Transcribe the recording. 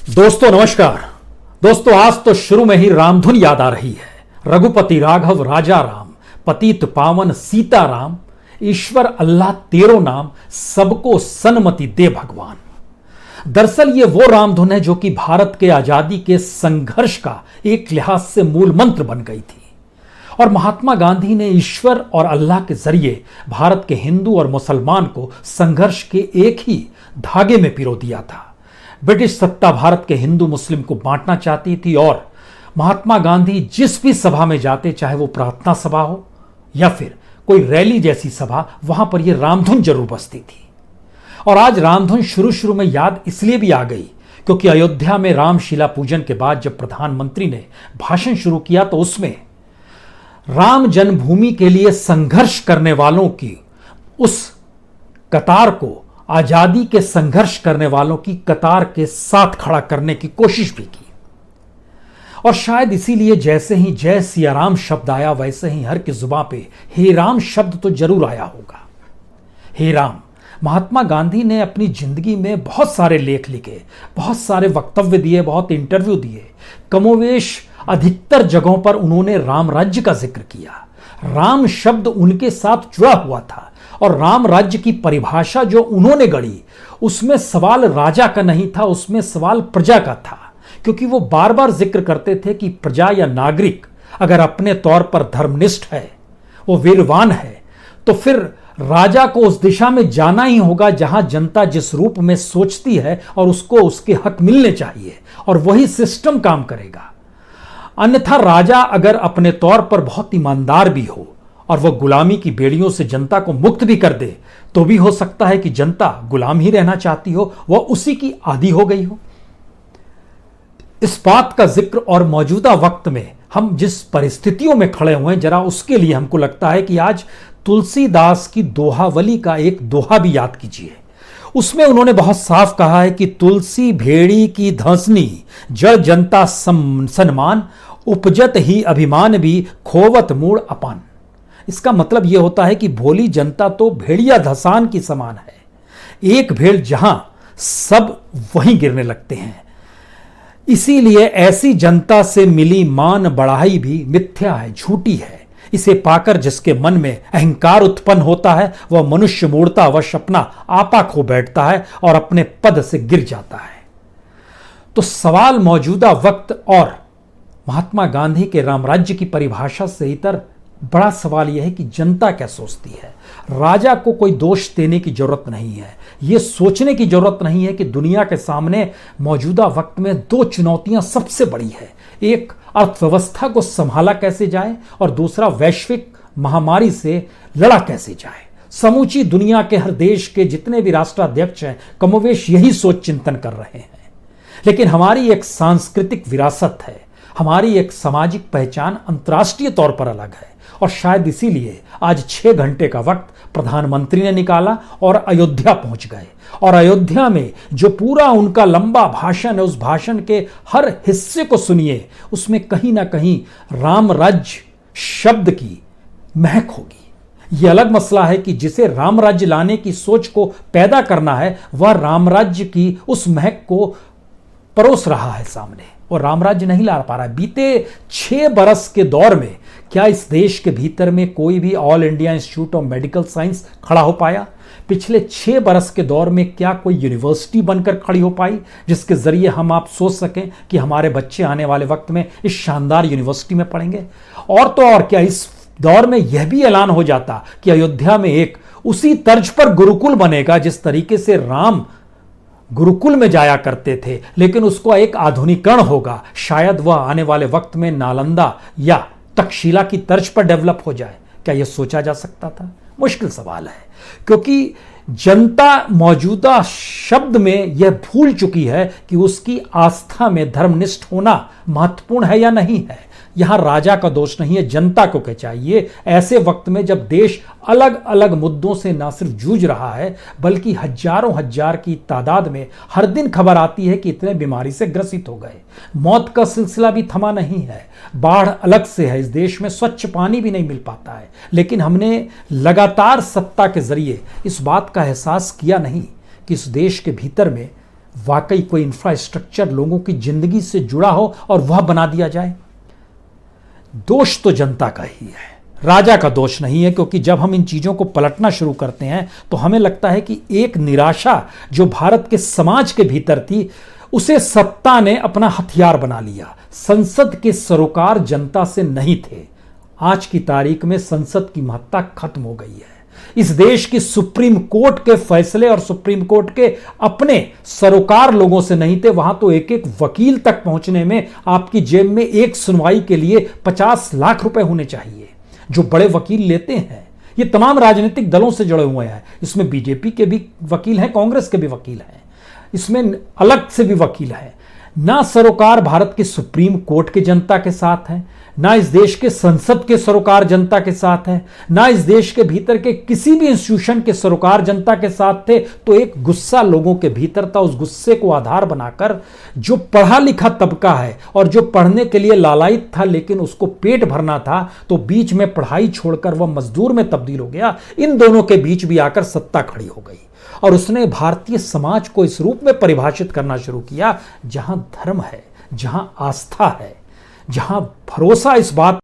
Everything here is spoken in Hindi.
दोस्तों नमस्कार। दोस्तों आज तो शुरू में ही रामधुन याद आ रही है। रघुपति राघव राजा राम, पतित पावन सीता राम, ईश्वर अल्लाह तेरो नाम, सबको सन्मति दे भगवान। दरअसल ये वो रामधुन है जो कि भारत के आजादी के संघर्ष का एक लिहाज से मूल मंत्र बन गई थी और महात्मा गांधी ने ईश्वर और अल्लाह के जरिए भारत के हिंदू और मुसलमान को संघर्ष के एक ही धागे में पिरो दिया था। ब्रिटिश सत्ता भारत के हिंदू मुस्लिम को बांटना चाहती थी और महात्मा गांधी जिस भी सभा में जाते, चाहे वो प्रार्थना सभा हो या फिर कोई रैली जैसी सभा, वहां पर यह रामधुन जरूर बजती थी। और आज रामधुन शुरू में याद इसलिए भी आ गई क्योंकि अयोध्या में रामशिला पूजन के बाद जब प्रधानमंत्री ने भाषण शुरू किया तो उसमें राम जन्मभूमि के लिए संघर्ष करने वालों की उस कतार को आजादी के संघर्ष करने वालों की कतार के साथ खड़ा करने की कोशिश भी की। और शायद इसीलिए जैसे ही जय सिया राम शब्द आया वैसे ही हर की जुबान पे हे राम शब्द तो जरूर आया होगा। हे राम। महात्मा गांधी ने अपनी जिंदगी में बहुत सारे लेख लिखे, बहुत सारे वक्तव्य दिए, बहुत इंटरव्यू दिए। कमोवेश अधिकतर जगहों पर उन्होंने राम राज्य का जिक्र किया। राम शब्द उनके साथ जुड़ा हुआ था और राम राज्य की परिभाषा जो उन्होंने गढ़ी उसमें सवाल राजा का नहीं था, उसमें सवाल प्रजा का था। क्योंकि वो बार बार जिक्र करते थे कि प्रजा या नागरिक अगर अपने तौर पर धर्मनिष्ठ है, वो वीरवान है, तो फिर राजा को उस दिशा में जाना ही होगा जहां जनता जिस रूप में सोचती है और उसको उसके हक मिलने चाहिए और वही सिस्टम काम करेगा। अन्यथा राजा अगर अपने तौर पर बहुत ईमानदार भी हो और वह गुलामी की बेड़ियों से जनता को मुक्त भी कर दे तो भी हो सकता है कि जनता गुलाम ही रहना चाहती हो, वह उसी की आदी हो गई हो। इस बात का जिक्र और मौजूदा वक्त में हम जिस परिस्थितियों में खड़े हुए हैं, जरा उसके लिए हमको लगता है कि आज तुलसीदास की दोहावली का एक दोहा भी याद कीजिए। उसमें उन्होंने बहुत साफ कहा है कि तुलसी भेड़ी की धंसनी, जड़ जनता सन्मान, उपजत ही अभिमान भी, खोवत मूड अपान। इसका मतलब यह होता है कि भोली जनता तो भेड़िया धसान की समान है। एक भेड़ जहां सब वहीं गिरने लगते हैं। इसीलिए ऐसी जनता से मिली मान बढ़ाई भी मिथ्या है, झूठी है। इसे पाकर जिसके मन में अहंकार उत्पन्न होता है वह मनुष्य मूर्तावश अपना आपा खो बैठता है और अपने पद से गिर जाता है। तो सवाल मौजूदा वक्त और महात्मा गांधी के रामराज्य की परिभाषा से इतर बड़ा सवाल यह है कि जनता क्या सोचती है। राजा को कोई दोष देने की जरूरत नहीं है। यह सोचने की जरूरत नहीं है कि दुनिया के सामने मौजूदा वक्त में दो चुनौतियां सबसे बड़ी है। एक, अर्थव्यवस्था को संभाला कैसे जाए और दूसरा, वैश्विक महामारी से लड़ा कैसे जाए। समूची दुनिया के हर देश के जितने भी राष्ट्राध्यक्ष हैं कमोवेश यही सोच चिंतन कर रहे हैं। लेकिन हमारी एक सांस्कृतिक विरासत है, हमारी एक सामाजिक पहचान अंतर्राष्ट्रीय तौर पर अलग है और शायद इसीलिए आज 6 घंटे का वक्त प्रधानमंत्री ने निकाला और अयोध्या पहुंच गए। और अयोध्या में जो पूरा उनका लंबा भाषण है, उस भाषण के हर हिस्से को सुनिए, उसमें कहीं ना कहीं राम राज्य शब्द की महक होगी। यह अलग मसला है कि जिसे राम राज्य लाने की सोच को पैदा करना है वह राम राज्य की उस महक को परोस रहा है सामने और राम राज्य नहीं ला पा रहा है। बीते 6 बरस के दौर में क्या इस देश के भीतर में कोई भी all India institute of medical science खड़ा हो पाया? पिछले 6 बरस के दौर में क्या कोई यूनिवर्सिटी बनकर खड़ी हो पाई जिसके जरिए हम आप सोच सकें कि हमारे बच्चे आने वाले वक्त में इस शानदार यूनिवर्सिटी में पढ़ेंगे? और तो और क्या इस दौर में यह भी ऐलान हो जाता कि अयोध्या में एक उसी तर्ज पर गुरुकुल बनेगा जिस तरीके से राम गुरुकुल में जाया करते थे, लेकिन उसको एक आधुनिकरण होगा। शायद वह आने वाले वक्त में नालंदा या तक्षशिला की तर्ज पर डेवलप हो जाए। क्या यह सोचा जा सकता था? मुश्किल सवाल है, क्योंकि जनता मौजूदा शब्द में यह भूल चुकी है कि उसकी आस्था में धर्मनिष्ठ होना महत्वपूर्ण है या नहीं है। यहां राजा का दोष नहीं है, जनता को क्या चाहिए ऐसे वक्त में जब देश अलग अलग मुद्दों से ना सिर्फ जूझ रहा है बल्कि हजारों हजार की तादाद में हर दिन खबर आती है कि इतने बीमारी से ग्रसित हो गए। मौत का सिलसिला भी थमा नहीं है, बाढ़ अलग से है, इस देश में स्वच्छ पानी भी नहीं मिल पाता है। लेकिन हमने लगातार सत्ता के जरिए इस बात का एहसास किया नहीं कि इस देश के भीतर में वाकई कोई इंफ्रास्ट्रक्चर लोगों की जिंदगी से जुड़ा हो और वह बना दिया जाए। दोष तो जनता का ही है, राजा का दोष नहीं है, क्योंकि जब हम इन चीजों को पलटना शुरू करते हैं तो हमें लगता है कि एक निराशा जो भारत के समाज के भीतर थी उसे सत्ता ने अपना हथियार बना लिया। संसद के सरोकार जनता से नहीं थे। आज की तारीख में संसद की महत्ता खत्म हो गई है। इस देश की सुप्रीम कोर्ट के फैसले और सुप्रीम कोर्ट के अपने सरोकार लोगों से नहीं थे। वहां तो एक एक वकील तक पहुंचने में आपकी जेब में एक सुनवाई के लिए 50 लाख रुपए होने चाहिए, जो बड़े वकील लेते हैं। ये तमाम राजनीतिक दलों से जुड़े हुए हैं। इसमें बीजेपी के भी वकील हैं, कांग्रेस के भी वकील हैं, इसमें अलग से भी वकील हैं। ना सरोकार भारत के सुप्रीम कोर्ट के जनता के साथ है, ना इस देश के संसद के सरोकार जनता के साथ है, ना इस देश के भीतर के किसी भी इंस्टीट्यूशन के सरोकार जनता के साथ थे। तो एक गुस्सा लोगों के भीतर था। उस गुस्से को आधार बनाकर जो पढ़ा लिखा तबका है और जो पढ़ने के लिए लालायित था लेकिन उसको पेट भरना था, तो बीच में पढ़ाई छोड़कर वह मजदूर में तब्दील हो गया। इन दोनों के बीच भी आकर सत्ता खड़ी हो गई और उसने भारतीय समाज को इस रूप में परिभाषित करना शुरू किया, जहां धर्म है, जहां आस्था है, जहां भरोसा इस बात